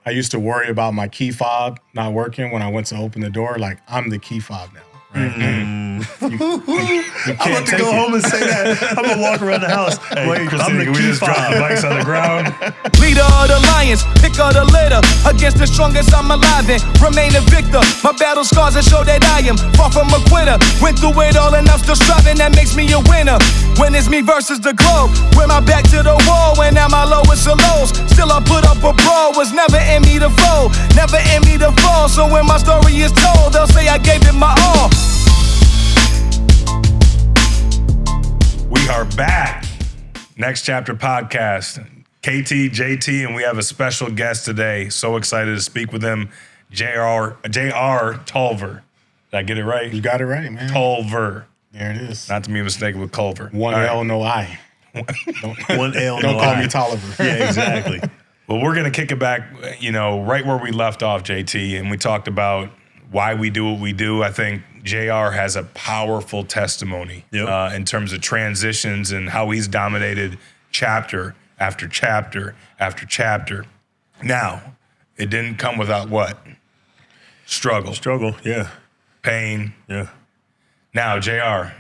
I used to worry about my key fob not working when I went to open the door. Like, I'm the key fob now. Right? I'm about to go home and say that. I'm going to walk around the house. Hey, wait, Christina, I'm the can we key just drop the fob. mics on the ground? Leader of the lions, pick of the litter. Against the strongest, I'm alive and remain a victor. My battle scars that show that I am far from a quitter. Went through it all enough, still striving, that makes me a winner. When it's me versus the globe, with my back to the wall, when at my lowest of lows, still I put up a brawl. Was never in me to fold, never in me to fall. So when my story is told, they'll say I gave it my all. We are back. Next Chapter Podcast. KT, JT, and we have a special guest today. So excited to speak with him, JR Tolver. Did I get it right? You got it right, man. Tolver. There it is. Not to be mistaken with Culver. One All L, right. no I. One L, Don't no call I. me Tolliver. Yeah, exactly. Well, we're going to kick it back, right where we left off, JT, and we talked about why we do what we do. I think JR has a powerful testimony in terms of transitions and how he's dominated chapter after chapter after chapter. Now, it didn't come without what? Struggle. Struggle, yeah. Pain. Yeah. Now, JR,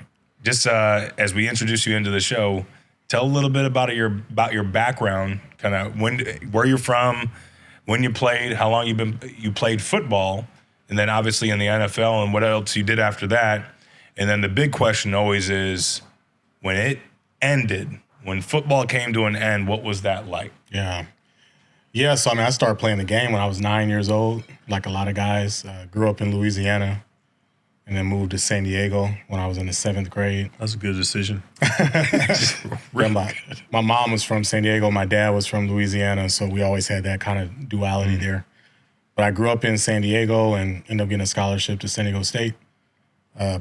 just as we introduce you into the show, tell a little bit about your background, kind of where you're from, when you played, how long you played football, and then obviously in the NFL, and what else you did after that. And then the big question always is, when it ended, when football came to an end, what was that like? Yeah. Yeah, so I started playing the game when I was 9 years old, like a lot of guys. Grew up in Louisiana and then moved to San Diego when I was in the 7th grade. That's a good decision. My mom was from San Diego, my dad was from Louisiana, so we always had that kind of duality there. But I grew up in San Diego and ended up getting a scholarship to San Diego State.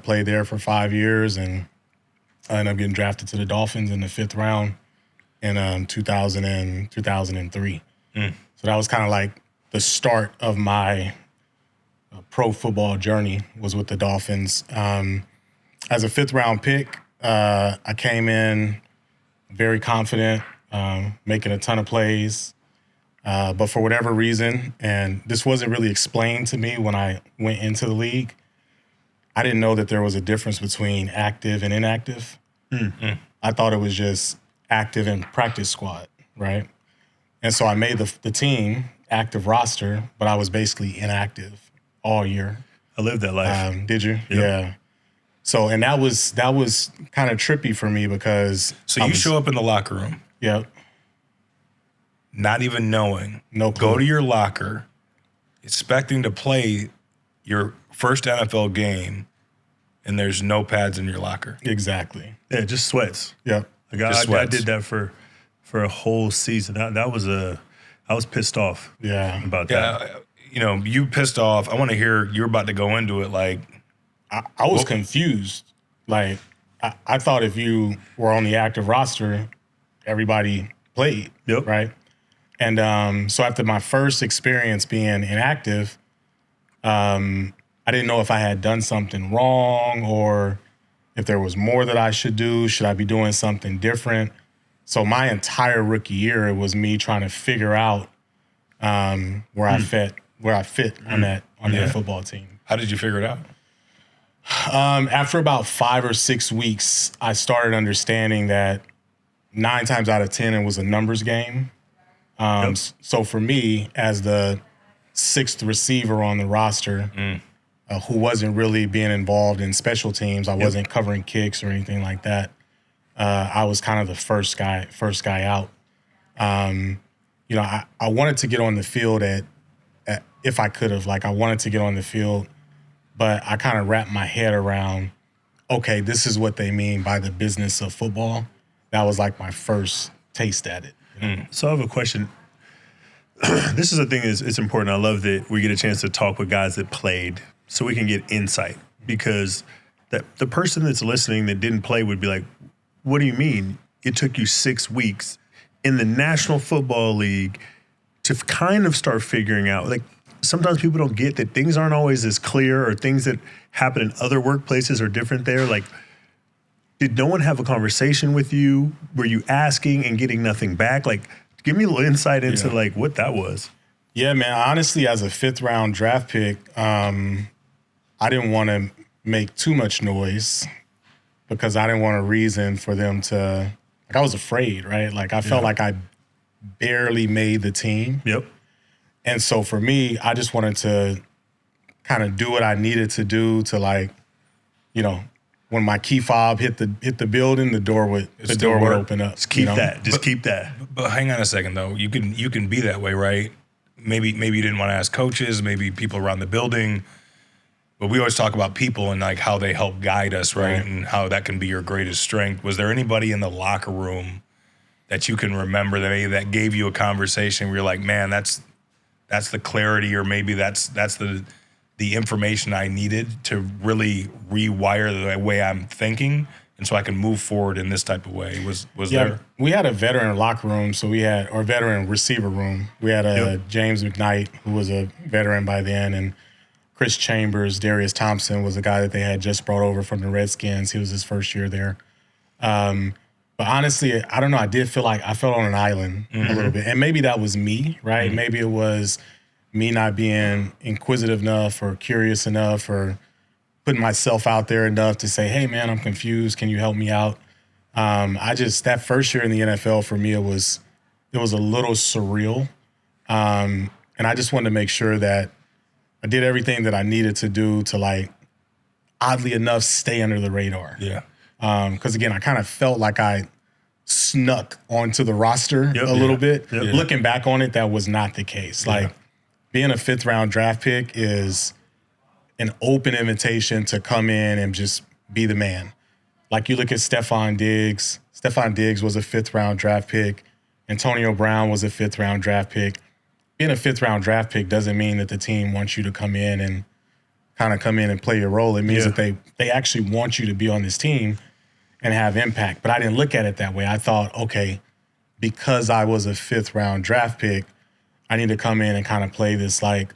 Played there for 5 years, and I ended up getting drafted to the Dolphins in the 5th round in 2003. So that was kind of like the start of my pro football journey, was with the Dolphins. As a 5th round pick, I came in very confident, making a ton of plays. But for whatever reason, and this wasn't really explained to me when I went into the league, I didn't know that there was a difference between active and inactive. I thought it was just active and practice squad, right? And so I made the team, active roster, but I was basically inactive all year. I lived that life. Did you? Yep. Yeah. So, and that was kind of trippy for me because So show up in the locker room, Yep. not even knowing. No clue. Go to your locker, expecting to play your first NFL game, and there's no pads in your locker. Exactly. Yeah, just sweats. Yep. Like Just I sweats. did that for a whole season. I was pissed off Yeah. about that. Yeah, you pissed off. I want to hear you're about to go into it like, I was confused. Like, I thought if you were on the active roster, everybody played, Yep. right? And so after my first experience being inactive, I didn't know if I had done something wrong or if there was more that I should do. Should I be doing something different? So my entire rookie year, it was me trying to figure out where I fit on that football team. how did you figure it out? After about 5 or 6 weeks, I started understanding that 9 times out of 10, it was a numbers game. So for me, as the 6th receiver on the roster, who wasn't really being involved in special teams, I wasn't covering kicks or anything like that. I was kind of the first guy out. I wanted to get on the field if I could have. Like, I wanted to get on the field, but I kind of wrapped my head around, okay, this is what they mean by the business of football. That was like my first taste at it. So I have a question. This is the thing it's important. I love that we get a chance to talk with guys that played so we can get insight, because the person that's listening that didn't play would be like, what do you mean? It took you 6 weeks in the National Football League to kind of start figuring out. Like, sometimes people don't get that things aren't always as clear, or things that happen in other workplaces are different there. Like, did no one have a conversation with you? Were you asking and getting nothing back? Like, give me a little insight into like what that was. Yeah, man. Honestly, as a 5th round draft pick, I didn't want to make too much noise because I didn't want a reason for them to. Like, I was afraid, right? Like, I felt like I barely made the team. Yep. And so for me, I just wanted to kind of do what I needed to do to, like, you know, when my key fob hit the building, the door would open up. Just keep that. Just keep that. But hang on a second though. You can be that way, right? Maybe you didn't want to ask coaches, maybe people around the building. But we always talk about people and like how they help guide us, right? And how that can be your greatest strength. Was there anybody in the locker room that you can remember that maybe that gave you a conversation where you're like, man, that's the clarity, or maybe that's the information I needed to really rewire the way I'm thinking, and so I can move forward in this type of way? Was there? We had a veteran locker room, or veteran receiver room. We had James McKnight, who was a veteran by then, and Chris Chambers, Darius Thompson was a guy that they had just brought over from the Redskins. He was his first year there. But honestly, I don't know. I did feel like I felt on an island a little bit. And maybe that was me, right? Maybe it was me not being inquisitive enough or curious enough or putting myself out there enough to say, hey, man, I'm confused. Can you help me out? That first year in the NFL for me, it was a little surreal. And I just wanted to make sure that I did everything that I needed to do to, like, oddly enough, stay under the radar. Yeah. Because, again, I kind of felt like I snuck onto the roster a little bit. Yep. Looking back on it, that was not the case. Like, being a 5th round draft pick is an open invitation to come in and just be the man. Like, you look at Stephon Diggs. Stephon Diggs was a 5th round draft pick. Antonio Brown was a 5th round draft pick. Being a 5th round draft pick doesn't mean that the team wants you to come in and play your role. It means that they actually want you to be on this team and have impact. But I didn't look at it that way. I thought, okay, because I was a 5th round draft pick, I need to come in and kind of play this, like,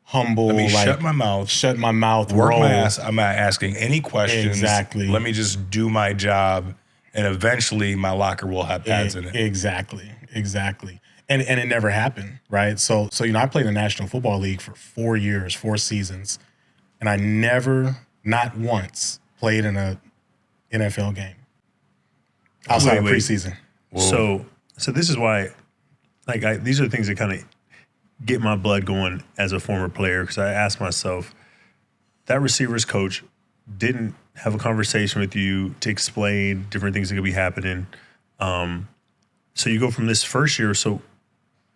humble, Let me like, shut my mouth, work work role. my ass. I'm not asking any questions. Exactly. Let me just do my job, and eventually my locker will have pads in it. Exactly. And it never happened, right? So I played in the National Football League for 4 years, 4 seasons, and I never, not once, played in a NFL game outside of preseason. So this is why, like, these are the things that kind of get my blood going as a former player, because I asked myself, that receivers coach didn't have a conversation with you to explain different things that could be happening. So you go from this first year. So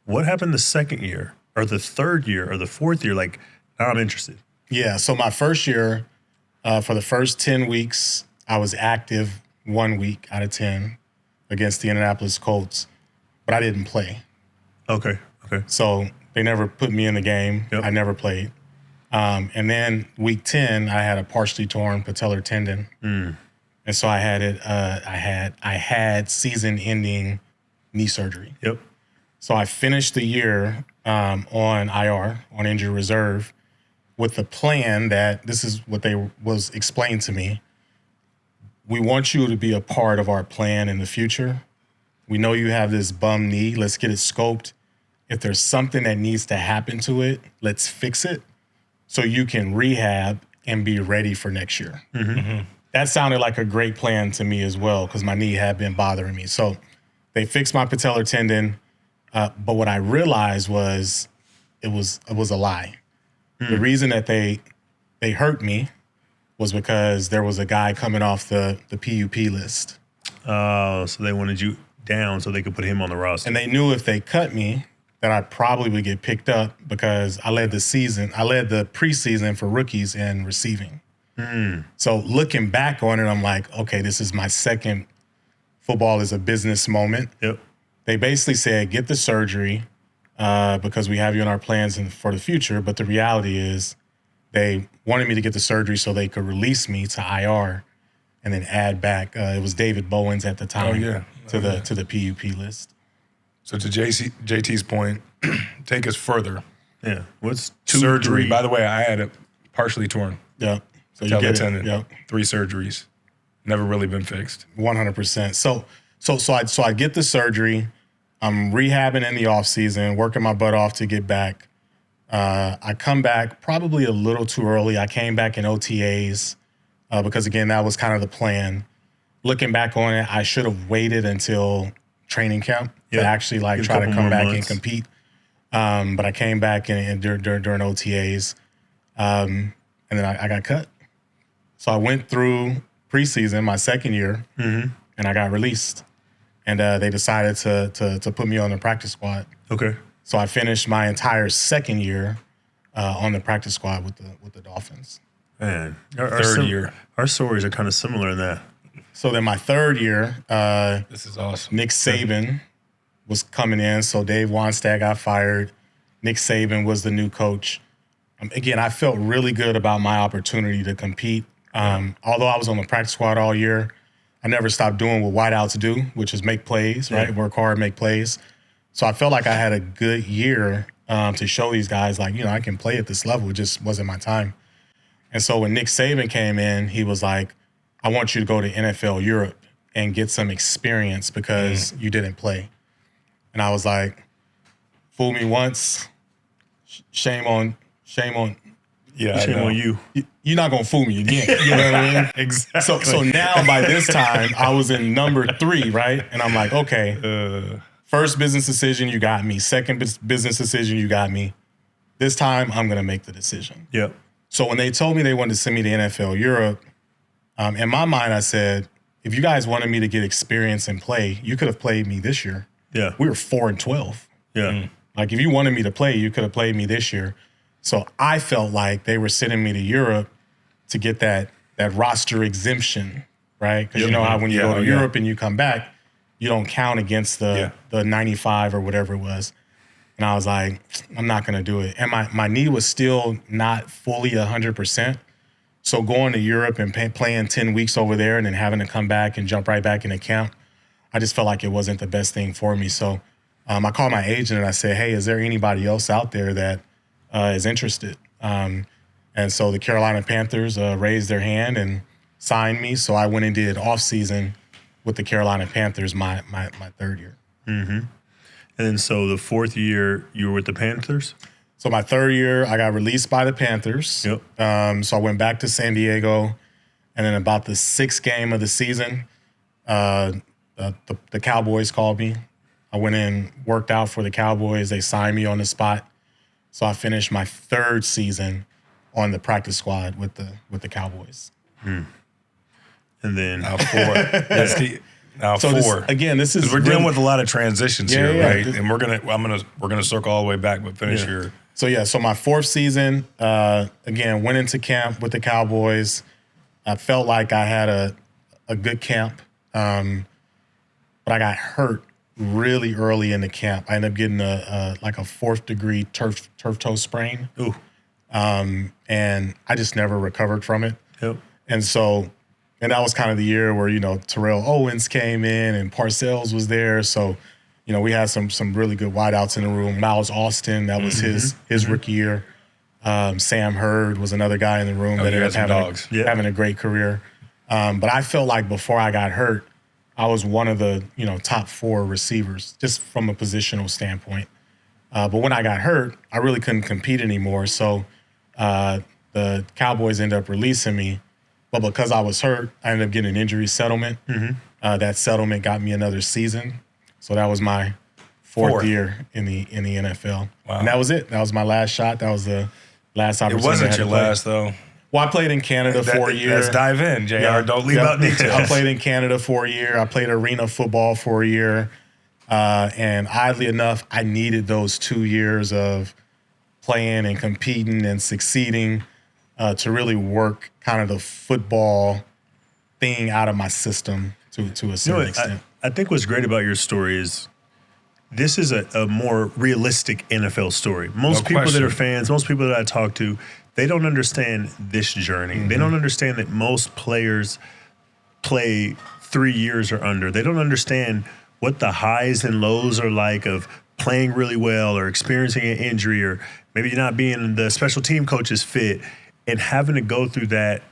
what happened the second year or the third year or the fourth year? Like, now I'm interested. Yeah, so my first year, for the first 10 weeks, I was active 1 week out of 10 against the Indianapolis Colts, but I didn't play. Okay. So they never put me in the game. Yep. I never played. And then week 10, I had a partially torn patellar tendon. And so I had it. I had season-ending knee surgery. Yep. So I finished the year on IR, on injury reserve, with the plan that this is what was explained to me. We want you to be a part of our plan in the future. We know you have this bum knee. Let's get it scoped. If there's something that needs to happen to it, let's fix it so you can rehab and be ready for next year. That sounded like a great plan to me as well, because my knee had been bothering me. So they fixed my patellar tendon. But what I realized was it was a lie. The reason that they hurt me was because there was a guy coming off the PUP list. So they wanted you down so they could put him on the roster. And they knew if they cut me, that I probably would get picked up because I led the preseason for rookies in receiving. So looking back on it, I'm like, okay, this is my second football is a business moment. Yep. They basically said, get the surgery because we have you in our plans for the future. But the reality is they wanted me to get the surgery so they could release me to IR and then add back. It was David Bowens at the time to the PUP list. So to JT's point, take us further. Yeah. What's Surgery. 3? By the way, I had it partially torn. Yep. So you Patellar get tendon. it. Yep. 3 surgeries. Never really been fixed. 100%. So I get the surgery. I'm rehabbing in the off season, working my butt off to get back. I come back probably a little too early. I came back in OTAs because, again, that was kind of the plan. Looking back on it, I should have waited until training camp to actually try to come back and compete. But I came back during OTAs, and then I got cut. So I went through preseason my second year, and I got released. And they decided to put me on the practice squad. Okay. So I finished my entire second year on the practice squad with the Dolphins. Man, Third year. Our stories are kind of similar in that. So then my third year, This is awesome. Nick Saban was coming in. So Dave Wannstedt got fired. Nick Saban was the new coach. Again, I felt really good about my opportunity to compete. Although I was on the practice squad all year, I never stopped doing what wideouts do, which is make plays, right? Work hard, make plays. So I felt like I had a good year to show these guys, I can play at this level. It just wasn't my time. And so when Nick Saban came in, he was like, I want you to go to NFL Europe and get some experience because you didn't play. And I was like, fool me once, shame on. Yeah, Shame on you. You're not gonna fool me again. You know what I mean? Exactly. So now by this time I was in number 3, right? And I'm like, okay, first business decision, you got me. Second business decision, you got me. This time I'm gonna make the decision. Yep. So when they told me they wanted to send me to NFL Europe, in my mind I said, if you guys wanted me to get experience and play, you could have played me this year. Yeah. We were 4-12. Yeah. Like if you wanted me to play, you could have played me this year. So I felt like they were sending me to Europe to get that roster exemption, right? Because you know how when you go to Europe and you come back, you don't count against the 95 or whatever it was. And I was like, I'm not going to do it. And my knee was still not fully 100%. So going to Europe and playing 10 weeks over there and then having to come back and jump right back into camp, I just felt like it wasn't the best thing for me. So I called my agent and I said, hey, is there anybody else out there that is interested? And so the Carolina Panthers raised their hand and signed me. So I went and did off-season with the Carolina Panthers my third year. Mm-hmm. And then so the fourth year, you were with the Panthers? So my third year, I got released by the Panthers. Yep. So I went back to San Diego. And then about the sixth game of the season, the Cowboys called me. I went in, worked out for the Cowboys. They signed me on the spot. So I finished my third season on the practice squad with the Cowboys. And then Now 4. Now So 4. this is We're dealing with a lot of transitions here, yeah. right? And we're gonna circle all the way back, but finish your. So my fourth season, again, went into camp with the Cowboys. I felt like I had a good camp, but I got hurt really early in the camp. I ended up getting a 4th degree turf toe sprain. Ooh. And I just never recovered from it. Yep. And that was kind of the year where, Terrell Owens came in and Parcells was there. So, we had some really good wideouts in the room. Miles Austin, that was his rookie year. Sam Hurd was another guy in the room that ended up having a great career. But I felt like before I got hurt, I was one of the, top 4 receivers, just from a positional standpoint. But when I got hurt, I really couldn't compete anymore. So the Cowboys ended up releasing me. But because I was hurt, I ended up getting an injury settlement. That settlement got me another season. So that was my fourth year in the NFL. Wow. And that was it. That was my last shot. That was the last opportunity. It wasn't I had your to play. last, though. Well, I played in Canada for a year. Let's dive in, JR. Don't leave out details. I played in Canada for a year. I played arena football for a year. And oddly enough, I needed those 2 years of playing and competing and succeeding to really work kind of the football thing out of my system to a certain extent. I think what's great about your story is this is a more realistic NFL story. Most people that are fans, most people that I talk to, they don't understand this journey. They don't understand that most players play 3 years or under. They don't understand what the highs and lows are like of playing really well or experiencing an injury or maybe not being the special team coach's fit and having to go through that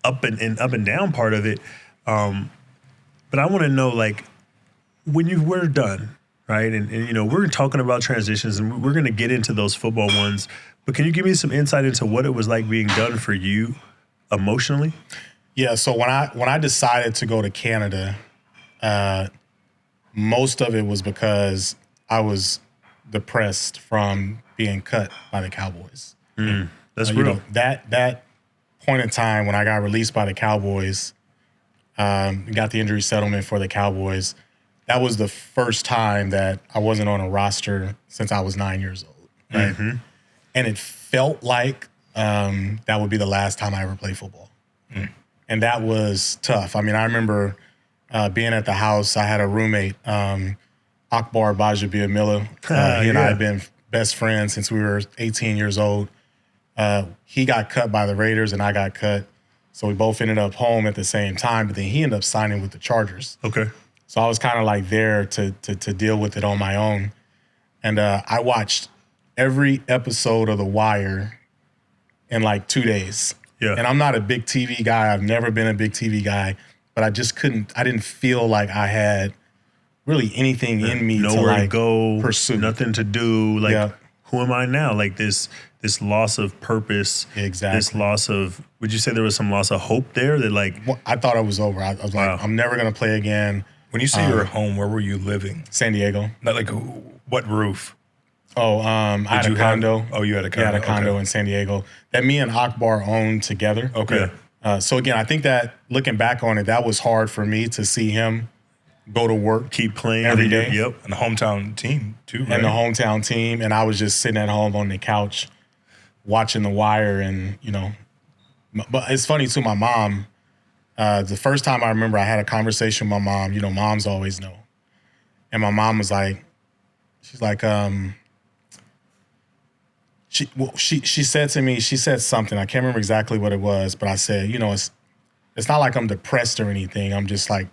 up and down part of it. But I want to know, like, when you were done, right? And you know, we're talking about transitions, and we're going to get into those football ones. But can you give me some insight into what it was like being done for you emotionally? Yeah. So when I decided to go to Canada, most of it was because I was depressed from being cut by the Cowboys. That's You real. know, that point in time when I got released by the Cowboys, got the injury settlement for the Cowboys, that was the first time that I wasn't on a roster since I was 9 years old. Right. And it felt like that would be the last time I ever played football. And that was tough. I mean, I remember being at the house. I had a roommate, Akbar Bajabiamila. He and I had been best friends since we were 18 years old. He got cut by the Raiders and I got cut. So we both ended up home at the same time, but then he ended up signing with the Chargers. Okay. So I was kind of like there to deal with it on my own. And I watched every episode of The Wire in like 2 days. Yeah. And I'm not a big TV guy. I've never been a big TV guy, but I didn't feel like I had really anything in me Nowhere to like go, pursue. nothing to do. Like, Yeah. who am I now? Like this loss of purpose. Exactly. This loss of, would you say there was some loss of hope there that like, Well, I thought it was over. I was Wow. like, I'm never going to play again. When you say you were home, where were you living? San Diego. Not like what roof? Oh, I had you a condo. You had a condo. Yeah, I had a condo Okay. in San Diego that me and Akbar owned together. Okay. So again, I think that looking back on it, that was hard for me to see him go to work keep playing Every day. Yep. And the hometown team too, right? and the hometown team, and I was just sitting at home on the couch watching The Wire, and you know, but it's funny too. My mom, the first time I remember, I had a conversation with my mom. You know, moms always know, and my mom was like, she's like, she said to me, she said something. I can't remember exactly what it was, but I said, you know, it's not like I'm depressed or anything. I'm just like,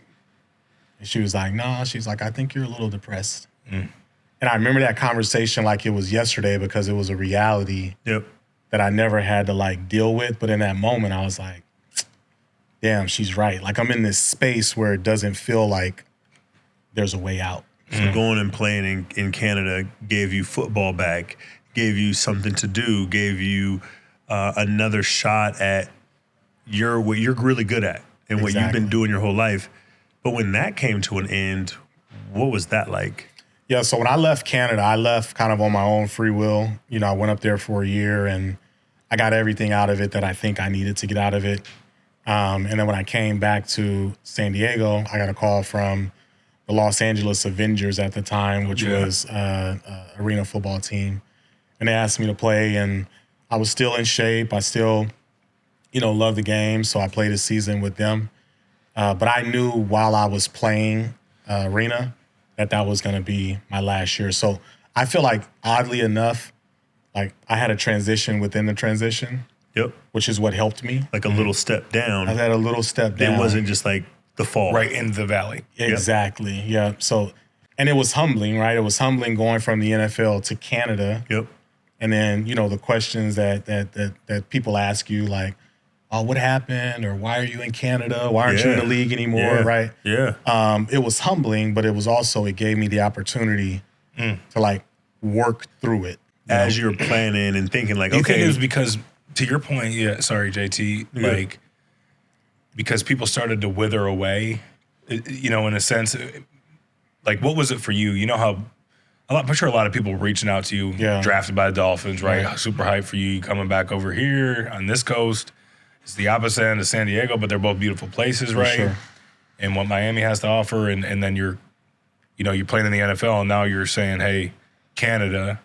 and she was like, nah. She's like, I think you're a little depressed. And I remember that conversation like it was yesterday because it was a reality Yep. that I never had to like deal with. But in that moment, I was like, damn, she's right. Like I'm in this space where it doesn't feel like there's a way out. So going and playing in Canada gave you football back, gave you something to do, gave you another shot at what you're really good at and what you've Exactly. been doing your whole life. But when that came to an end, what was that like? Yeah, so when I left Canada, I left kind of on my own free will. You know, I went up there for a year and I got everything out of it that I think I needed to get out of it. And then when I came back to San Diego, I got a call from the Los Angeles Avengers at the time, which was arena football team. And they asked me to play, and I was still in shape. I still, you know, loved the game, so I played a season with them. But I knew while I was playing arena that was going to be my last year. So I feel like, oddly enough, like I had a transition within the transition, Yep. which is what helped me. Like a little step down. I had a little step down. It wasn't just like the fall. right in the valley. Exactly. Yeah. So, and it was humbling, right? It was humbling going from the NFL to Canada. Yep. And then, you know, the questions that people ask you, like, oh, what happened? Or why are you in Canada? Why aren't you in the league anymore? Yeah. Right. Yeah. It was humbling, but it was also, it gave me the opportunity to like work through it. As you're planning and thinking like, Do you think okay, it was because, to your point, sorry, JT, like, because people started to wither away, you know, in a sense, like, what was it for you? You know how, I'm sure a lot of people reaching out to you, drafted by the Dolphins, right? Right. Super hype for you coming back over here on this coast. It's the opposite end of San Diego, but they're both beautiful places, right? sure. And what Miami has to offer, and then you're playing in the NFL, and now you're saying, hey, Canada,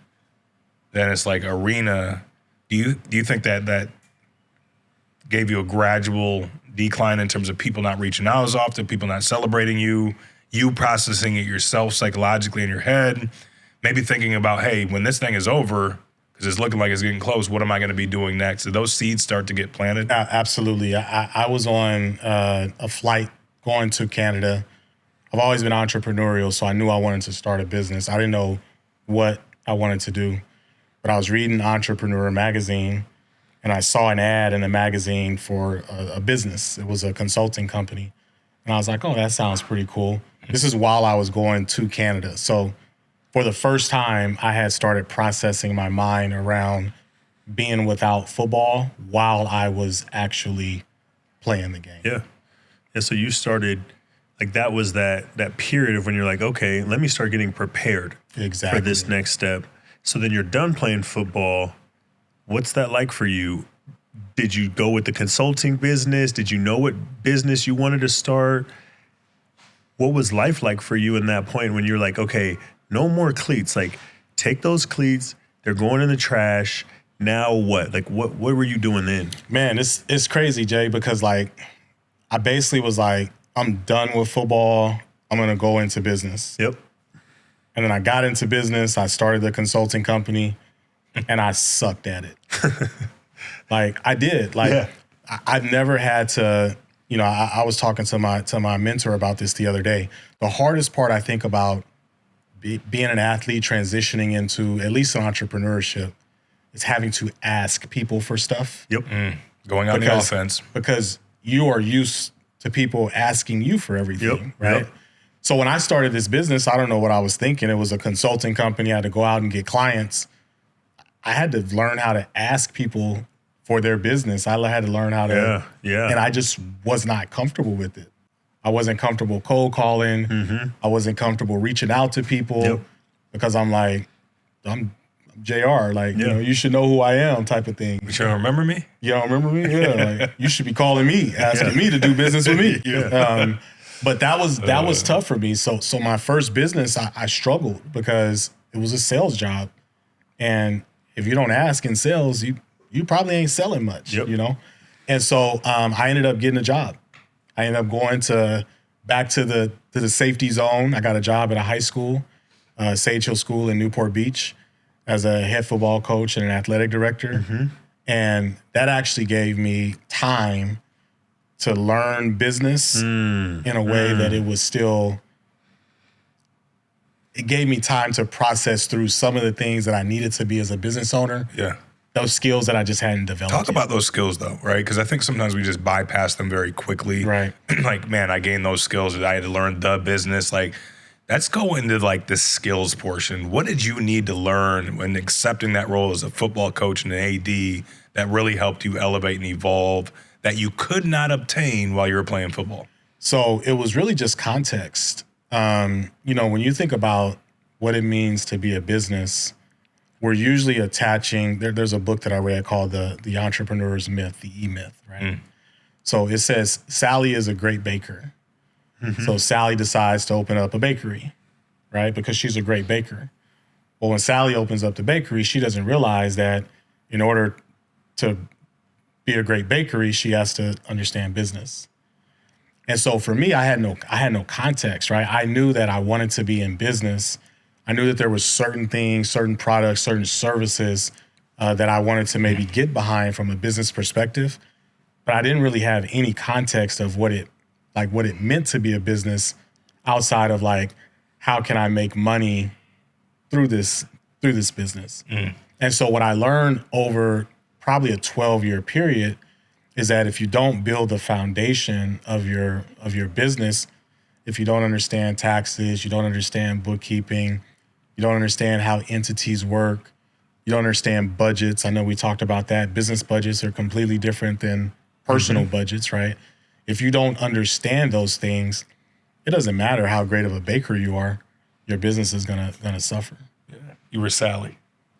then it's like arena. Do you think that gave you a gradual decline in terms of people not reaching out as often, people not celebrating you processing it yourself psychologically in your head, maybe thinking about, hey, when this thing is over, because it's looking like it's getting close, what am I going to be doing next? Did those seeds start to get planted? Absolutely. I was on a flight going to Canada. I've always been entrepreneurial, so I knew I wanted to start a business. I didn't know what I wanted to do, but I was reading Entrepreneur magazine, and I saw an ad in the magazine for a business. It was a consulting company. And I was like, oh, that sounds pretty cool. This is while I was going to Canada. So for the first time, I had started processing my mind around being without football while I was actually playing the game. Yeah. Yeah. So you started, like, that was that period of when you're like, okay, let me start getting prepared Exactly. for this next step. So then you're done playing football. What's that like for you? Did you go with the consulting business? Did you know what business you wanted to start? What was life like for you in that point when you're like, okay, no more cleats? Like, take those cleats. They're going in the trash. Now what? Like, what were you doing then? Man, it's crazy, Jay, because like I basically was like, I'm done with football. I'm gonna go into business. Yep. And then I got into business. I started the consulting company, and I sucked at it. Like I did. Like Yeah. I've never had to. You know, I was talking to my mentor about this the other day. The hardest part I think about being an athlete transitioning into at least an entrepreneurship is having to ask people for stuff. Yep. Going on the offense. Because you are used to people asking you for everything, Yep, right? yep. So when I started this business, I don't know what I was thinking. It was a consulting company. I had to go out and get clients. I had to learn how to ask people for their business. I had to learn how to, Yeah. and I just was not comfortable with it. I wasn't comfortable cold calling. I wasn't comfortable reaching out to people Yep. because I'm like, I'm JR, like, you Yeah. know, you should know who I am type of thing. But you don't remember me? You don't remember me? Yeah, like, you should be calling me, asking me to do business with me. But that was tough for me. So my first business, I struggled because it was a sales job, and if you don't ask in sales, you probably ain't selling much, Yep. you know. And so I ended up getting a job. I ended up going back to the safety zone. I got a job at a high school, Sage Hill School in Newport Beach, as a head football coach and an athletic director. And that actually gave me time to learn business in a way that it was still, it gave me time to process through some of the things that I needed to be as a business owner. Yeah. Those skills that I just hadn't developed. Talk yet. about those skills though, right? Because I think sometimes we just bypass them very quickly. Right. Like, man, I gained those skills that I had to learn the business. Like, let's go into like the skills portion. What did you need to learn when accepting that role as a football coach and an AD that really helped you elevate and evolve that you could not obtain while you were playing football? So it was really just context. You know, when you think about what it means to be a business, we're usually attaching, there's a book that I read called The Entrepreneur's Myth, the E-Myth, right? So it says, Sally is a great baker. So Sally decides to open up a bakery, right? Because she's a great baker. Well, when Sally opens up the bakery, she doesn't realize that in order to be a great bakery, she has to understand business. And so for me, I had no context, right? I knew that I wanted to be in business. I knew that there was certain things, certain products, certain services that I wanted to maybe get behind from a business perspective, but I didn't really have any context of what it meant to be a business outside of like, how can I make money through this business? And so what I learned over probably a 12-year period is that if you don't build the foundation of your business, if you don't understand taxes, you don't understand bookkeeping, you don't understand how entities work, you don't understand budgets. I know we talked about that. Business budgets are completely different than personal budgets, right? If you don't understand those things, it doesn't matter how great of a baker you are, your business is gonna suffer. You were Sally.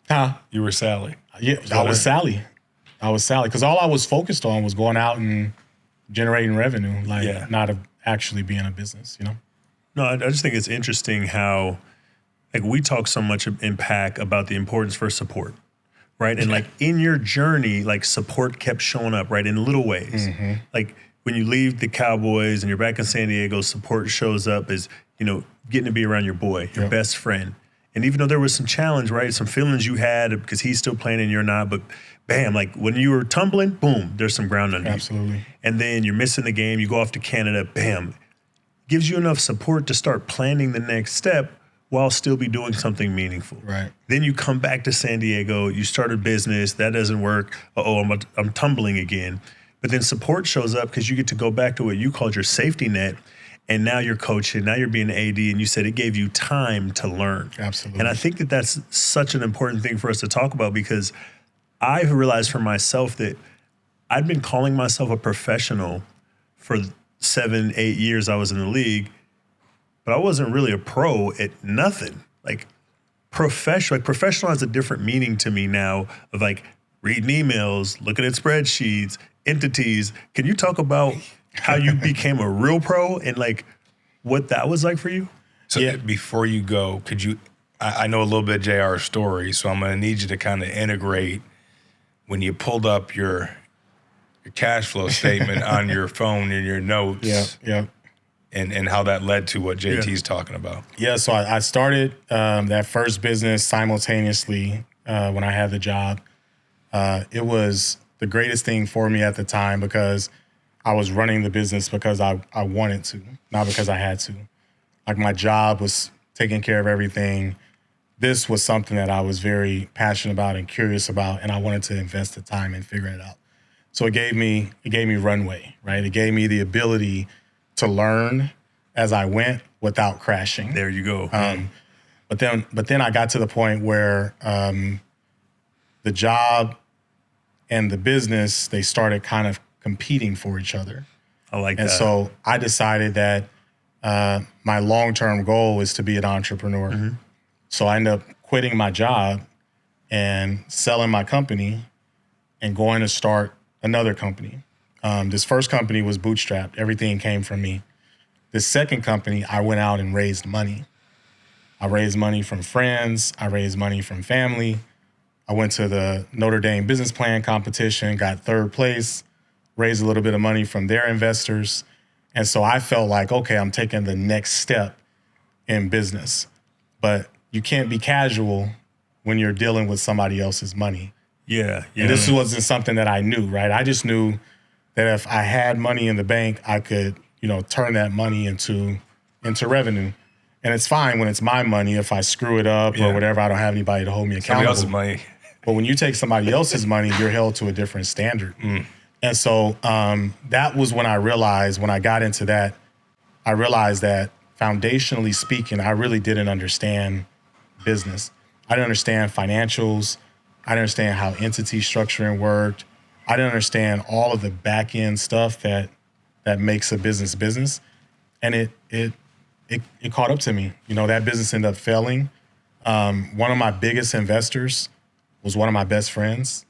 Huh? You were Sally. Yeah, I was Sally. Because all I was focused on was going out and generating revenue, not actually being a business, you know? No, I just think it's interesting how, like, we talk so much in PAC about the importance for support, right? And like in your journey, like support kept showing up, right, in little ways. Like when you leave the Cowboys and you're back in San Diego, support shows up as, you know, getting to be around your boy, your best friend. And even though there was some challenge, right, some feelings you had because he's still playing and you're not, but bam, like when you were tumbling, boom, there's some ground under you. Absolutely. And then you're missing the game, you go off to Canada, bam. Gives you enough support to start planning the next step while still be doing something meaningful. Right. Then you come back to San Diego, you start a business, that doesn't work. I'm tumbling again. But then support shows up because you get to go back to what you called your safety net. and now you're coaching, now you're being an AD, and you said it gave you time to learn. Absolutely. And I think that that's such an important thing for us to talk about, because I've realized for myself that I'd been calling myself a professional for 7, 8 years I was in the league, but I wasn't really a pro at nothing. Like professional has a different meaning to me now, of like reading emails, looking at spreadsheets, entities. Can you talk about how you became a real pro and like what that was like for you? So before you go, could you, I know a little bit of JR's story, so I'm going to need you to kind of integrate when you pulled up your cash flow statement on your phone and your notes. Yeah. And how that led to what JT's talking about. Yeah, so I started that first business simultaneously when I had the job. It was the greatest thing for me at the time, because I was running the business because I wanted to, not because I had to. Like, my job was taking care of everything. This was something that I was very passionate about and curious about, and I wanted to invest the time in figuring it out. So it gave me runway, right? It gave me the ability to learn as I went without crashing. There you go. But then I got to the point where the job and the business, they started kind of competing for each other. I like that. And so I decided that my long-term goal is to be an entrepreneur. Mm-hmm. So I ended up quitting my job and selling my company and going to start another company. This first company was bootstrapped. Everything came from me. This second company, I went out and raised money. I raised money from friends. I raised money from family. I went to the Notre Dame business plan competition, got third place, raised a little bit of money from their investors. And so I felt like, okay, I'm taking the next step in business. But you can't be casual when you're dealing with somebody else's money. Yeah. And this wasn't something that I knew, right? I just knew that if I had money in the bank, I could, turn that money into revenue. And it's fine when it's my money. If I screw it up or whatever, I don't have anybody to hold me accountable. Somebody else's money. But when you take somebody else's money, you're held to a different standard. And so that was when I realized, when I got into that, I realized that foundationally speaking, I really didn't understand business. I didn't understand financials. I didn't understand how entity structuring worked. I didn't understand all of the back end stuff that makes a business. And it caught up to me. That business ended up failing. One of my biggest investors was one of my best friends.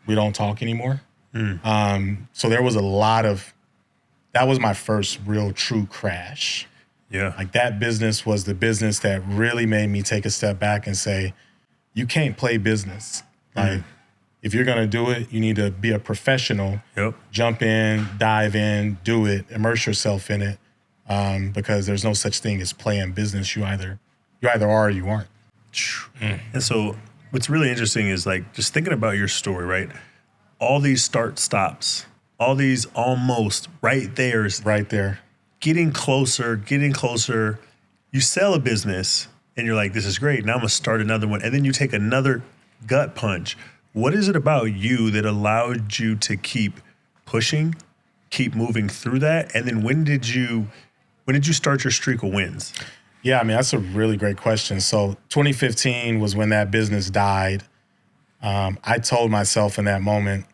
We don't talk anymore. So there was that was my first real true crash. Yeah. Like, that business was the business that really made me take a step back and say, you can't play business. Like, if you're going to do it, you need to be a professional. Yep. Jump in, dive in, do it, immerse yourself in it, because there's no such thing as playing business. You either are or you aren't. And so what's really interesting is, like, just thinking about your story, right? All these start stops, all these almost right there's Right there. getting closer. You sell a business and you're like, this is great. Now I'm going to start another one. And then you take another gut punch. What is it about you that allowed you to keep pushing, keep moving through that? And then when did you start your streak of wins? Yeah, I mean, that's a really great question. So 2015 was when that business died. I told myself in that moment,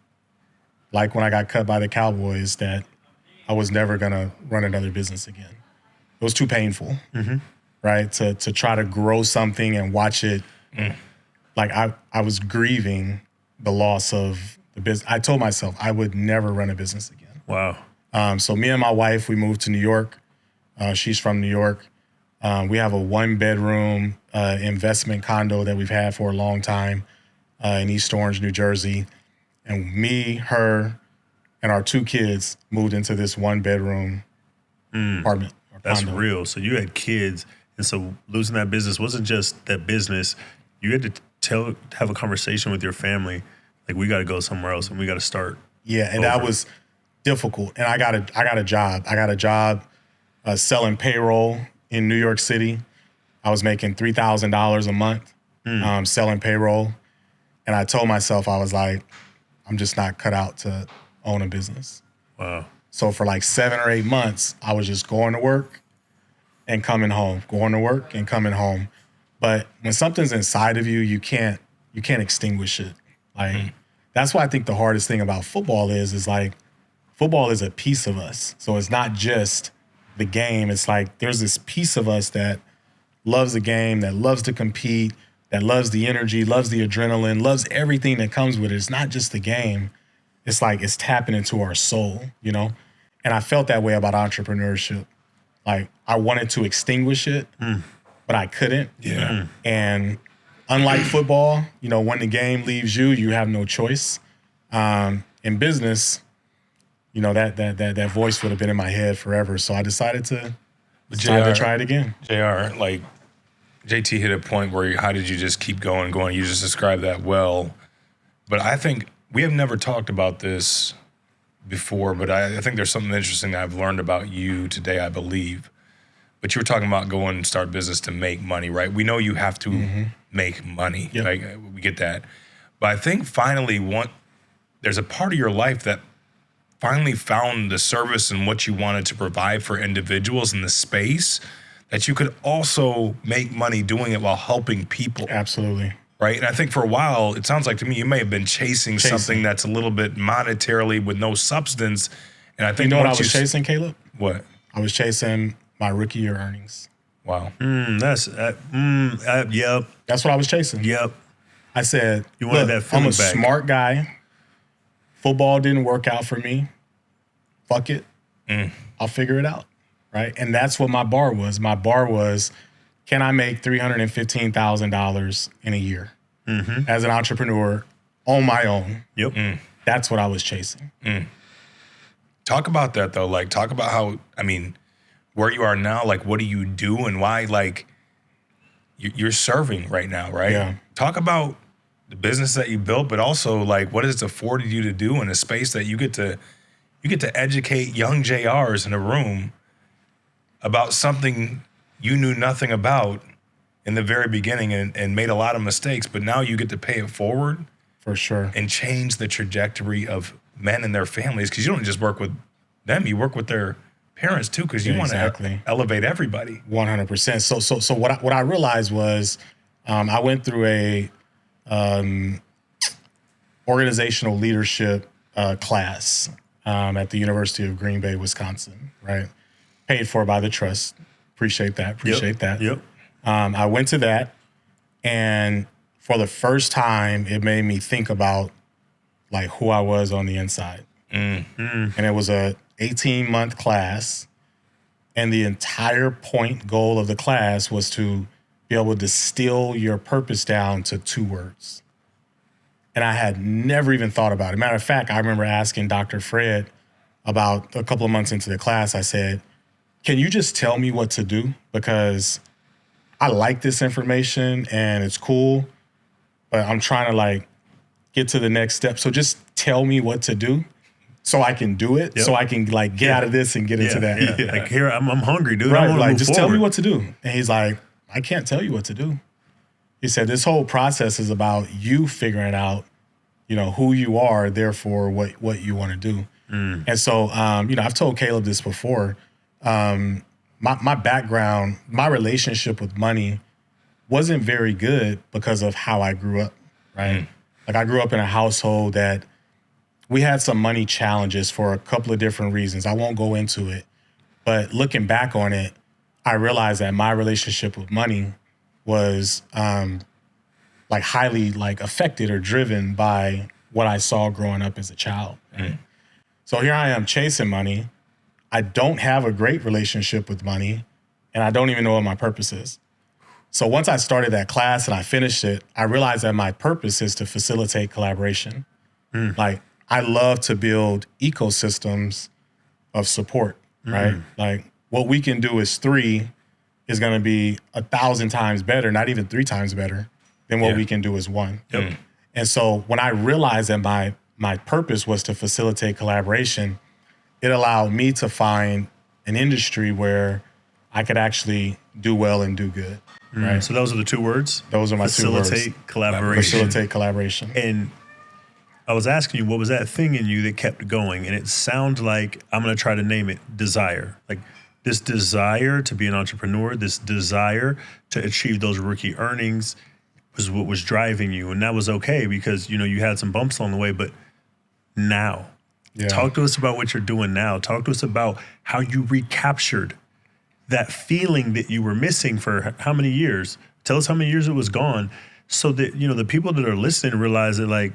like when I got cut by the Cowboys, that I was never going to run another business again. It was too painful, right? To try to grow something and watch it. Like, I was grieving the loss of the business. I told myself I would never run a business again. Wow. So me and my wife, we moved to New York. She's from New York. We have a 1-bedroom investment condo that we've had for a long time in East Orange, New Jersey. And me, her, and our 2 kids moved into this 1-bedroom apartment. That's condo. real. So you had kids. And so losing that business wasn't just that business. You had to have a conversation with your family. Like, we got to go somewhere else and we got to start. Yeah, and that was difficult. And I got a job. I got a job selling payroll in New York City. I was making $3,000 a month selling payroll. And I told myself, I was like, I'm just not cut out to own a business. Wow. So for like 7 or 8 months, I was just going to work and coming home, going to work and coming home. But when something's inside of you, you can't extinguish it. Like that's why I think the hardest thing about football is like football is a piece of us. So it's not just the game. It's like there's this piece of us that loves the game, that loves to compete, that loves the energy, loves the adrenaline, loves everything that comes with it. It's not just the game. It's like it's tapping into our soul, you know? And I felt that way about entrepreneurship. Like I wanted to extinguish it, but I couldn't. Yeah. And unlike football, you know, when the game leaves you, you have no choice. In business, you know, that voice would have been in my head forever. So I decided to try it again. JR, like JT hit a point where how did you just keep going? You just described that well. But I think we have never talked about this before, but I think there's something interesting that I've learned about you today, I believe. But you were talking about going and start business to make money, right? We know you have to make money. Yep. Like, we get that. But I think finally there's a part of your life that finally found the service and what you wanted to provide for individuals in the space that you could also make money doing it while helping people. Absolutely. Right? And I think for a while, it sounds like to me you may have been chasing something that's a little bit monetarily with no substance. And I think you know what I was chasing, Caleb? What? I was chasing my rookie year earnings. Wow. Yep. That's what I was chasing. Yep. I said, You wanted that feeling I'm a back. smart guy. Football didn't work out for me. Fuck it. I'll figure it out. Right? And that's what my bar was. My bar was, can I make $315,000 in a year as an entrepreneur on my own? Yep. That's what I was chasing. Talk about that, though. Like, talk about how, I mean, where you are now, like, what do you do and why, like, you're serving right now, right? Yeah. Talk about the business that you built, but also, like, what has it afforded you to do in a space that you get to educate young JRs in a room about something you knew nothing about in the very beginning and made a lot of mistakes, but now you get to pay it forward. For sure. And change the trajectory of men and their families, because you don't just work with them, you work with their parents too, because you want to elevate everybody. 100%. So what I realized was I went through a organizational leadership class at the University of Green Bay, Wisconsin, right? Paid for by the trust. Appreciate that. Yep. I went to that, and for the first time, it made me think about like who I was on the inside. And it was a 18-month class, and the entire goal of the class was to be able to distill your purpose down to 2 words. And I had never even thought about it. Matter of fact, I remember asking Dr. Fred about a couple of months into the class, I said, can you just tell me what to do? Because I like this information and it's cool, but I'm trying to like get to the next step. So just tell me what to do so I can do it, so I can like get out of this and get into that. Yeah. Like here, I'm hungry, dude. Right, I want like to just move tell me forward. what to do. And he's like, I can't tell you what to do. He said, this whole process is about you figuring out, you know, who you are, therefore what you want to do. And so, you know, I've told Caleb this before. My background, my relationship with money wasn't very good because of how I grew up, right? Like I grew up in a household that we had some money challenges for a couple of different reasons. I won't go into it, but looking back on it, I realized that my relationship with money was like highly like affected or driven by what I saw growing up as a child. Right? So here I am chasing money. I don't have a great relationship with money, and I don't even know what my purpose is. So once I started that class and I finished it, I realized that my purpose is to facilitate collaboration. Like I love to build ecosystems of support, right? Like what we can do as 3 is going to be 1,000 times better, not even 3 times better than what we can do as 1. And so when I realized that my purpose was to facilitate collaboration, it allowed me to find an industry where I could actually do well and do good. Right. So those are the 2 words? Those are my 2 words. Facilitate collaboration. Facilitate collaboration. And I was asking you, what was that thing in you that kept going? And it sounds like, I'm going to try to name it, desire. Like this desire to be an entrepreneur, this desire to achieve those rookie earnings was what was driving you. And that was okay because, you had some bumps along the way, but now. Yeah. Talk to us about what you're doing now. Talk to us about how you recaptured that feeling that you were missing for how many years? Tell us how many years it was gone so that, the people that are listening realize that, like,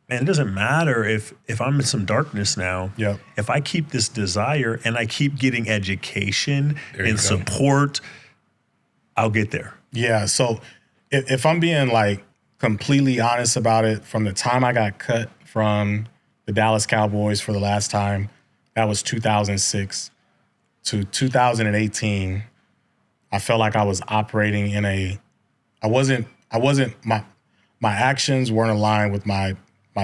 man, it doesn't matter if I'm in some darkness now. Yep. If I keep this desire and I keep getting education and support, I'll get there. Yeah. So if I'm being like completely honest about it, from the time I got cut from the Dallas Cowboys for the last time, that was 2006 to 2018. I felt like I was operating in my actions weren't aligned with my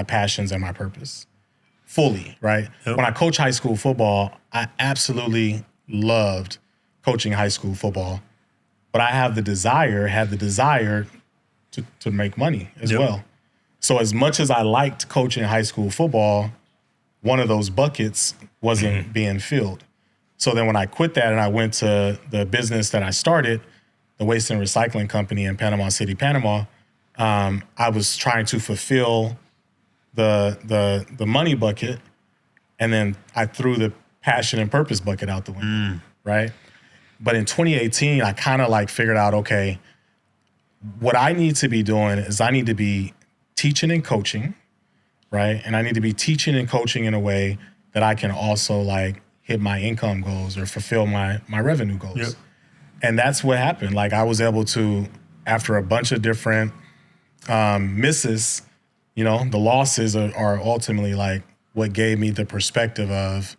passions and my purpose fully, right? Yep. When I coach high school football, I absolutely loved coaching high school football, but I had the desire to make money as well. So as much as I liked coaching high school football, one of those buckets wasn't being filled. So then when I quit that and I went to the business that I started, the waste and recycling company in Panama City, Panama, I was trying to fulfill the money bucket, and then I threw the passion and purpose bucket out the window, right? But in 2018, I kind of like figured out, okay, what I need to be doing is I need to be teaching and coaching, right? And I need to be teaching and coaching in a way that I can also like hit my income goals or fulfill my revenue goals. Yep. And that's what happened. Like I was able to, after a bunch of different misses, the losses are ultimately like what gave me the perspective of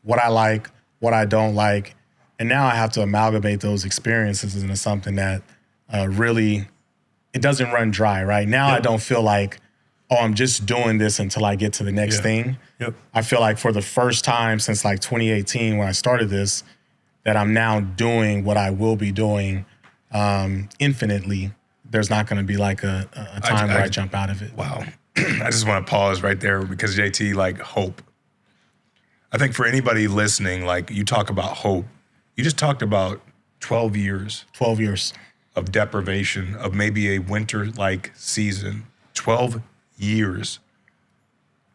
what I like, what I don't like. And now I have to amalgamate those experiences into something that really, it doesn't run dry, right? Now I don't feel like, oh, I'm just doing this until I get to the next thing. Yep. I feel like for the first time since like 2018 when I started this, that I'm now doing what I will be doing infinitely. There's not going to be like a time where I jump out of it. Wow. I just want to pause right there because JT, like hope. I think for anybody listening, like you talk about hope, you just talked about 12 years. 12 years. Of deprivation, of maybe a winter-like season. 12 years.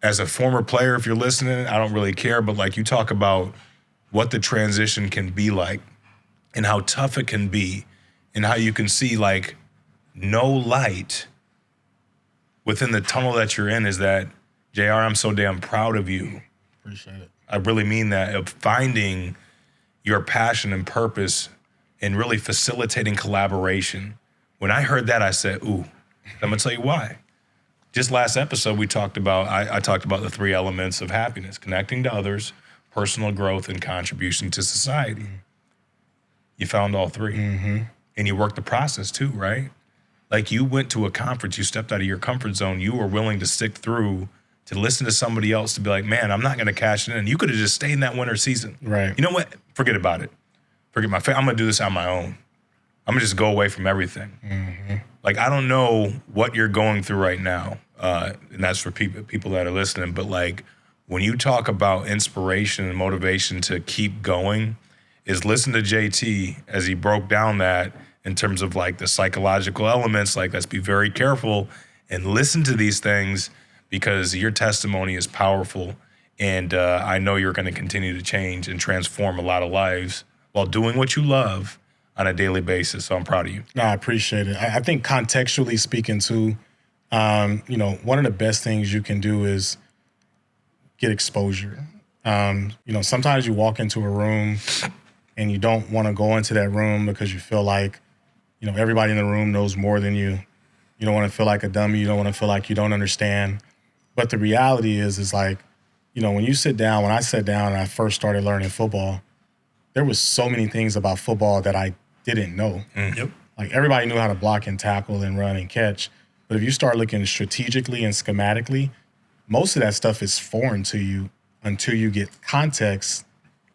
As a former player, if you're listening, I don't really care, but like you talk about what the transition can be like and how tough it can be and how you can see like no light within the tunnel that you're in. Is that, JR, I'm so damn proud of you. Appreciate it. I really mean that, of finding your passion and purpose and really facilitating collaboration. When I heard that, I said, ooh, I'm gonna tell you why. Just last episode, I talked about the 3 elements of happiness: connecting to others, personal growth, and contribution to society. You found all 3. And you worked the process too, right? Like you went to a conference, you stepped out of your comfort zone, you were willing to stick through to listen to somebody else to be like, man, I'm not gonna cash it in. You could have just stayed in that winter season. Right. You know what? Forget about it. Forget I'm gonna do this on my own. I'm gonna just go away from everything. Like, I don't know what you're going through right now. And that's for people that are listening. But like, when you talk about inspiration and motivation to keep going, is listen to JT as he broke down that in terms of like the psychological elements. Like, let's be very careful and listen to these things because your testimony is powerful. And I know you're gonna continue to change and transform a lot of lives while doing what you love on a daily basis. So I'm proud of you. No, I appreciate it. I think contextually speaking too, one of the best things you can do is get exposure. Sometimes you walk into a room and you don't want to go into that room because you feel like, everybody in the room knows more than you. You don't want to feel like a dummy. You don't want to feel like you don't understand. But the reality is like, when you sit down, when I sat down and I first started learning football, there was so many things about football that I didn't know. Yep. Like everybody knew how to block and tackle and run and catch. But if you start looking strategically and schematically, most of that stuff is foreign to you until you get context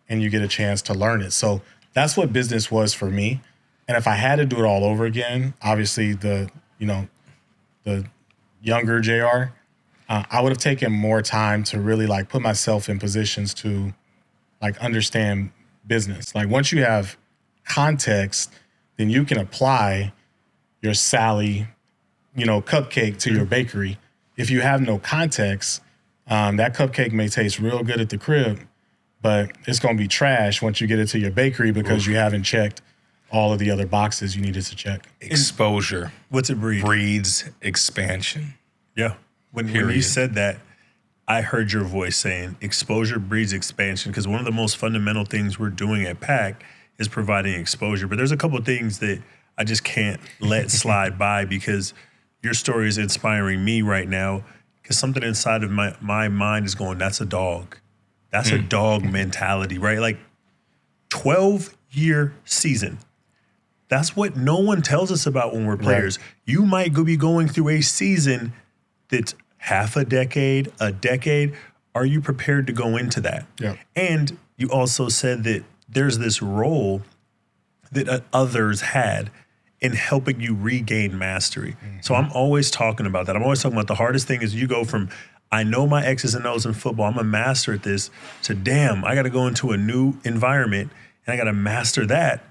and you get a chance to learn it. So that's what business was for me. And if I had to do it all over again, obviously the younger JR, I would have taken more time to really like put myself in positions to like understand business. Like once you have context, then you can apply your Sally, cupcake to your bakery. If you have no context, that cupcake may taste real good at the crib, but it's going to be trash once you get it to your bakery because you haven't checked all of the other boxes you needed to check. Exposure. What's it breed? Breeds expansion. Yeah. When you said that, I heard your voice saying exposure breeds expansion, because one of the most fundamental things we're doing at PAC is providing exposure. But there's a couple of things that I just can't let slide by, because your story is inspiring me right now, because something inside of my mind is going, that's a dog. That's a dog mentality, right? Like 12-year season. That's what no one tells us about when we're players. Right. You might be going through a season that's half a decade. Are you prepared to go into that? Yeah. And you also said that there's this role that others had in helping you regain mastery. Mm-hmm. So I'm always talking about that. I'm always talking about the hardest thing is you go from, I know my X's and O's in football, I'm a master at this, to damn, I got to go into a new environment and I got to master that.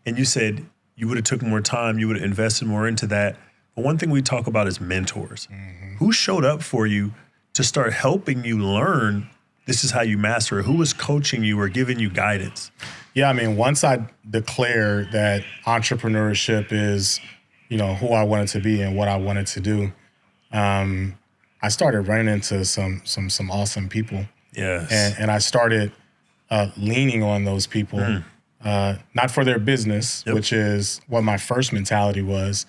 And you said you would have took more time, you would have invested more into that. But one thing we talk about is mentors. Mm-hmm. Who showed up for you to start helping you learn this is how you master it? Who was coaching you or giving you guidance? Yeah, I mean, once I declared that entrepreneurship is, who I wanted to be and what I wanted to do, I started running into some awesome people. Yes. And I started leaning on those people, not for their business, which is what my first mentality was,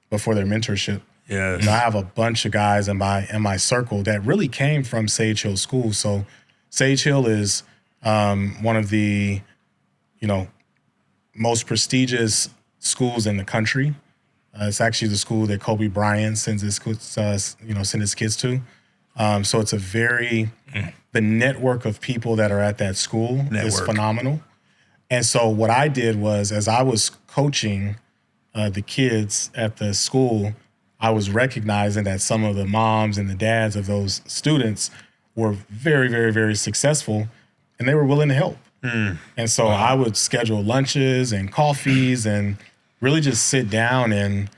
but for their mentorship. Yes. I have a bunch of guys in my circle that really came from Sage Hill School. So Sage Hill is one of the most prestigious schools in the country. It's actually the school that Kobe Bryant sends his kids to. So it's the network of people that are at that school is phenomenal. And so what I did was, as I was coaching the kids at the school, I was recognizing that some of the moms and the dads of those students were very, very, very successful, and they were willing to help. And so I would schedule lunches and coffees and really just sit down and,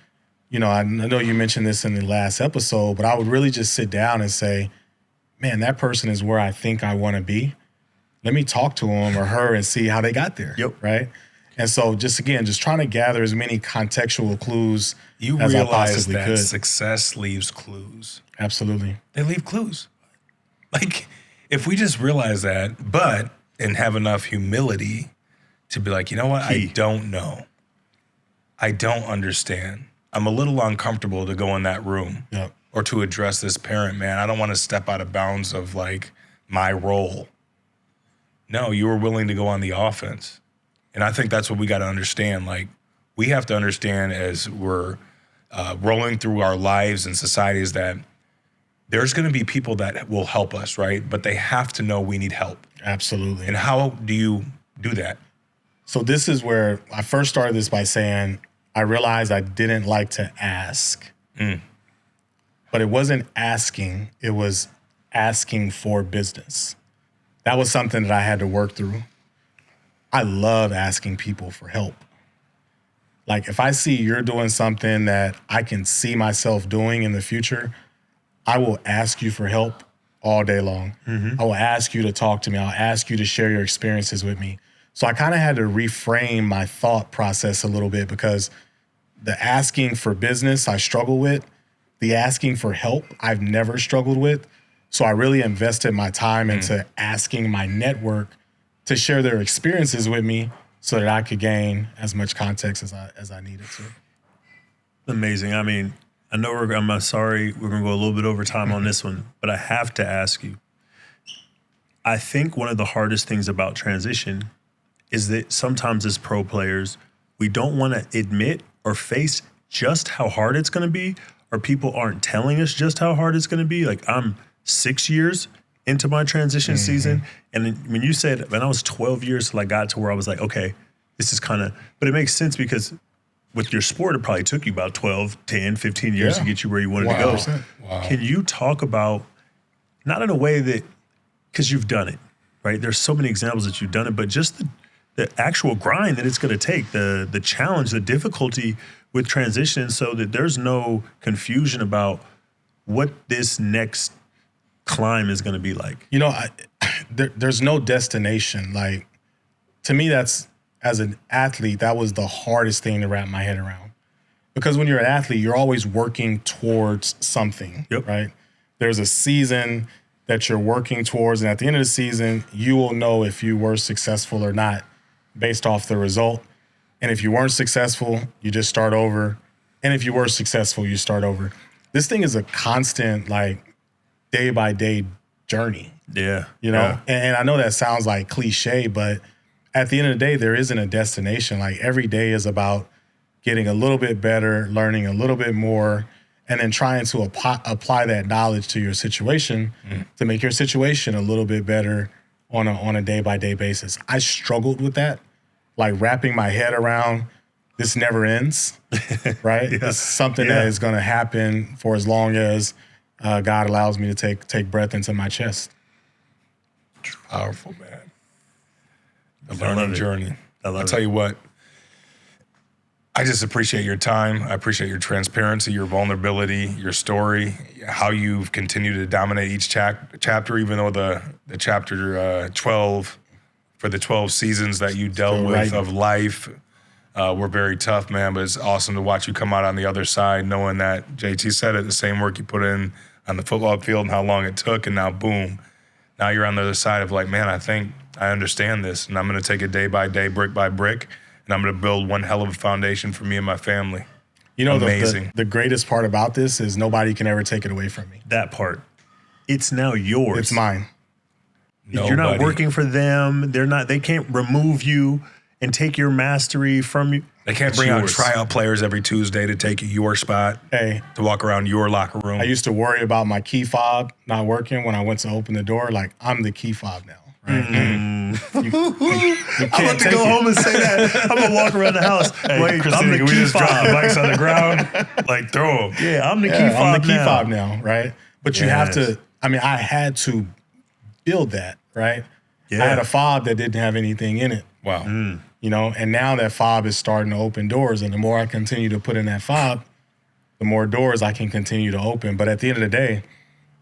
I know you mentioned this in the last episode, but I would really just sit down and say, man, that person is where I think I want to be. Let me talk to him or her and see how they got there. Yep. Right. And so just trying to gather as many contextual clues you as I realize possibly that could. Success leaves clues. Absolutely. They leave clues. Like, if we just realize that, and have enough humility to be like, you know what? I don't know. I don't understand. I'm a little uncomfortable to go in that room or to address this parent, man. I don't want to step out of bounds of like my role. No, you were willing to go on the offense. And I think that's what we got to understand. Like, we have to understand as we're rolling through our lives and societies that there's going to be people that will help us, right? But they have to know we need help. Absolutely. And how do you do that? So this is where I first started this by saying, I realized I didn't like to ask. But it wasn't asking, it was asking for business. That was something that I had to work through. I love asking people for help. Like, if I see you're doing something that I can see myself doing in the future, I will ask you for help all day long. I will ask you to talk to me. I'll ask you to share your experiences with me. So I kind of had to reframe my thought process a little bit, because the asking for business I struggle with. The asking for help I've never struggled with. So I really invested my time into asking my network to share their experiences with me so that I could gain as much context as I needed to. Amazing. I mean, I know I'm sorry, we're going to go a little bit over time on this one, but I have to ask you. I think one of the hardest things about transition is that sometimes as pro players, we don't want to admit or face just how hard it's going to be, or people aren't telling us just how hard it's going to be. Like, I'm 6 years into my transition season. And when you said, when I was 12 years till I got to where I was like, okay, this is kind of, but it makes sense because with your sport, it probably took you about 12, 10, 15 years to get you where you wanted to go. Wow. Can you talk about not in a way that, because you've done it, right? There's so many examples that you've done it, but just the actual grind that it's going to take, the challenge, the difficulty with transition, so that there's no confusion about what this next climb is going to be like. You know, there's no destination. Like, to me, that's, as an athlete, that was the hardest thing to wrap my head around. Because when you're an athlete, you're always working towards something, right? There's a season that you're working towards, and at the end of the season, you will know if you were successful or not based off the result. And if you weren't successful, you just start over. And if you were successful, you start over. This thing is a constant, like, day-by-day journey. Yeah. You know? And I know that sounds like cliche, but at the end of the day, there isn't a destination. Like, every day is about getting a little bit better, learning a little bit more, and then trying to apply that knowledge to your situation to make your situation a little bit better on a day-by-day basis. I struggled with that, like wrapping my head around this never ends, right? It's something that is going to happen for as long as God allows me to take breath into my chest. Powerful, man. The learning journey. I'll tell you what, I just appreciate your time. I appreciate your transparency, your vulnerability, your story, how you've continued to dominate each chapter, even though the chapter 12, for the 12 seasons that you dealt with of life, were very tough, man. But it's awesome to watch you come out on the other side, knowing that, JT said it, the same work you put in on the football field and how long it took, and now boom, now you're on the other side of like, man, I think I understand this, and I'm going to take it day by day, brick by brick, and I'm going to build one hell of a foundation for me and my family. You know, amazing. The greatest part about this is nobody can ever take it away from me. That part. It's now yours. It's mine. You're not working for them. They can't remove you and take your mastery from you. They can't bring out tryout players every Tuesday to take your spot, to walk around your locker room. I used to worry about my key fob not working when I went to open the door. Like, I'm the key fob now. Right? I'm about to go home and say that. I'm gonna walk around the house. Hey, wait, Christina, I'm the we key just drop the fob. bikes on the ground, like throw them. Yeah, I'm the key fob. I'm the key fob now, right? But you have to. I mean, I had to build that, right? Yeah. I had a fob that didn't have anything in it. Wow. You know, and now that fob is starting to open doors, and the more I continue to put in that fob, the more doors I can continue to open. But at the end of the day,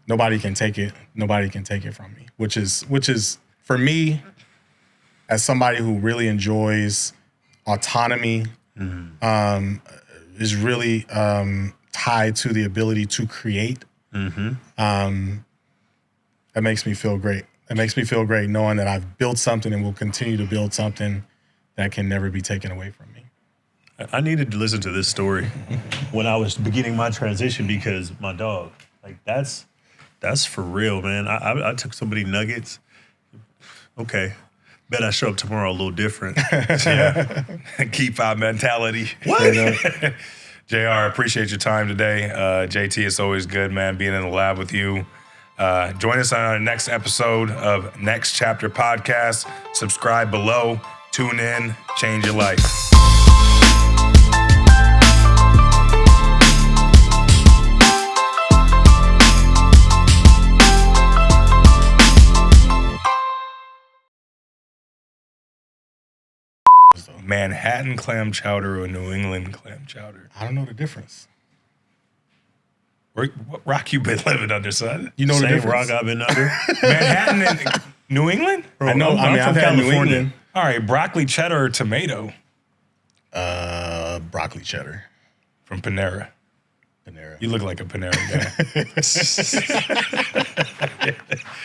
nobody can take it. Nobody can take it from me, which is for me, as somebody who really enjoys autonomy, is really tied to the ability to create. That makes me feel great. It makes me feel great knowing that I've built something and will continue to build something that can never be taken away from me. I needed to listen to this story when I was beginning my transition, because my dog, like, that's for real, man. I took somebody nuggets. Okay. Bet I show up tomorrow a little different. Yeah. Key fob mentality. What? JR, appreciate your time today. JT, it's always good, man, being in the lab with you. Join us on our next episode of Next Chapter Podcast. Subscribe below. Tune in. Change your life. Manhattan clam chowder or New England clam chowder? I don't know the difference. What rock you been living under, son? You know the Same difference? rock I've been under. Manhattan and New England? I know. I'm I've from had New California. England. All right, broccoli cheddar or tomato Broccoli cheddar. from Panera. Panera. You look like a Panera guy.